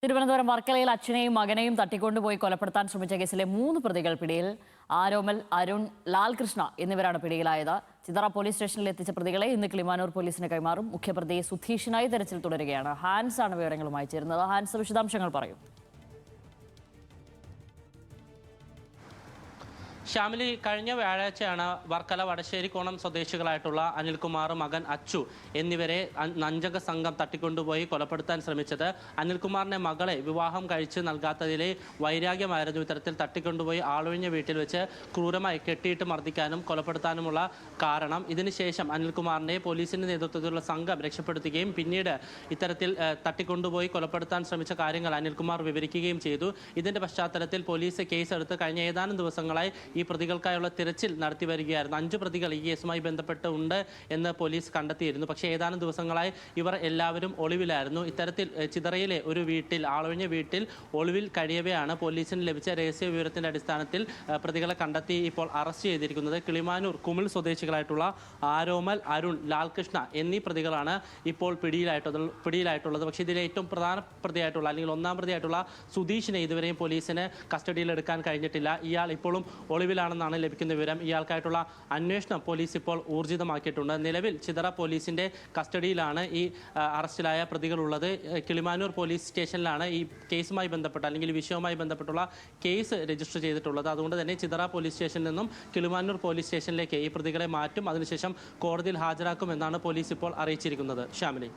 തിരുവനന്തപുരം വർക്കലയിൽ അച്ഛനെയും മകനെയും തട്ടിക്കൊണ്ടുപോയി കൊലപ്പെടുത്താൻ ശ്രമിച്ച കേസിലെ 3 പ്രതികൾ പിടിയിൽ. ആരോമൽ, അരുൺ, ലാൽകൃഷ്ണ എന്നിവരാണ് പിടിയിലായത്. ചിതറ പോലീസ് സ്റ്റേഷനിൽ എത്തിച്ച പ്രതികളെ ഇന്ന് കിളിമാനൂർ പോലീസിന് കൈമാറും. മുഖ്യപ്രതിയെ സുധീഷിനായി തെരച്ചിൽ തുടരുകയാണ്. ഹാൻസ് ആണ് വിവരങ്ങളുമായി ചേരുന്നത്. ഹാൻസ്, വിശദാംശങ്ങൾ പറയും. ശ്യാമിലി, കഴിഞ്ഞ വ്യാഴാഴ്ചയാണ് വർക്കല വടശ്ശേരിക്കോണം സ്വദേശികളായിട്ടുള്ള അനിൽകുമാർ, മകൻ അച്ചു എന്നിവരെ അഞ്ചംഗ സംഘം തട്ടിക്കൊണ്ടുപോയി കൊലപ്പെടുത്താൻ ശ്രമിച്ചത്. അനിൽകുമാറിന്റെ മകളെ വിവാഹം കഴിച്ച് നൽകാത്തതിലെ വൈരാഗ്യമായിരുന്നു ഇത്തരത്തിൽ തട്ടിക്കൊണ്ടുപോയി ആളൊഴിഞ്ഞ വീട്ടിൽ വെച്ച് ക്രൂരമായി കെട്ടിയിട്ട് മർദ്ദിക്കാനും കൊലപ്പെടുത്താനുമുള്ള കാരണം. ഇതിനുശേഷം അനിൽകുമാറിനെ പോലീസിന്റെ നേതൃത്വത്തിലുള്ള സംഘം രക്ഷപ്പെടുത്തുകയും പിന്നീട് ഇത്തരത്തിൽ തട്ടിക്കൊണ്ടുപോയി കൊലപ്പെടുത്താൻ ശ്രമിച്ച കാര്യങ്ങൾ അനിൽകുമാർ വിവരിക്കുകയും ചെയ്തു. ഇതിന്റെ പശ്ചാത്തലത്തിൽ പോലീസ് കേസെടുത്ത് കഴിഞ്ഞ ഏതാനും ദിവസങ്ങളായി ഈ പ്രതികൾക്കായുള്ള തിരച്ചിൽ നടത്തി വരികയായിരുന്നു. 5 പ്രതികൾ ഈ കേസുമായി ബന്ധപ്പെട്ട് ഉണ്ട് എന്ന് പോലീസ് കണ്ടെത്തിയിരുന്നു. പക്ഷേ ഏതാനും ദിവസങ്ങളായി ഇവർ എല്ലാവരും ഒളിവിലായിരുന്നു. ഇത്തരത്തിൽ ചിതറയിലെ ഒരു വീട്ടിൽ, ആളൊഴിഞ്ഞ വീട്ടിൽ ഒളിവിൽ കഴിയവെയാണ് പോലീസിന് ലഭിച്ച രഹസ്യ വിവരത്തിന്റെ അടിസ്ഥാനത്തിൽ പ്രതികളെ കണ്ടെത്തി ഇപ്പോൾ അറസ്റ്റ് ചെയ്തിരിക്കുന്നത്. കിളിമാനൂർ കുമിൾ സ്വദേശികളായിട്ടുള്ള ആരോമൽ, അരുൺ, ലാൽകൃഷ്ണ എന്നീ പ്രതികളാണ് ഇപ്പോൾ പിടിയിലായിട്ടുള്ളത്. പക്ഷേ ഇതിലെ ഏറ്റവും പ്രധാന പ്രതിയായിട്ടുള്ള, അല്ലെങ്കിൽ ഒന്നാം പ്രതിയായിട്ടുള്ള സുധീഷിനെ ഇതുവരെയും പോലീസിന് കസ്റ്റഡിയിൽ എടുക്കാൻ കഴിഞ്ഞിട്ടില്ല. ഇയാൾ ഇപ്പോഴും ഒളിവിലാണെന്നാണ് ലഭിക്കുന്ന വിവരം. ഇയാൾക്കായിട്ടുള്ള അന്വേഷണം പോലീസ് ഇപ്പോൾ ഊർജിതമാക്കിയിട്ടുണ്ട്. നിലവിൽ ചിതറ പോലീസിന്റെ കസ്റ്റഡിയിലാണ് ഈ അറസ്റ്റിലായ പ്രതികളുള്ളത്. കിളിമാനൂർ പോലീസ് സ്റ്റേഷനിലാണ് ഈ കേസുമായി ബന്ധപ്പെട്ട, അല്ലെങ്കിൽ വിഷയവുമായി ബന്ധപ്പെട്ടുള്ള കേസ് രജിസ്റ്റർ ചെയ്തിട്ടുള്ളത്. അതുകൊണ്ട് തന്നെ ചിതറ പോലീസ് സ്റ്റേഷനിൽ നിന്നും കിളിമാനൂർ പോലീസ് സ്റ്റേഷനിലേക്ക് ഈ പ്രതികളെ മാറ്റും. അതിനുശേഷം കോടതിയിൽ ഹാജരാക്കുമെന്നാണ് പോലീസ് ഇപ്പോൾ അറിയിച്ചിരിക്കുന്നത്. ശ്യാമിലി.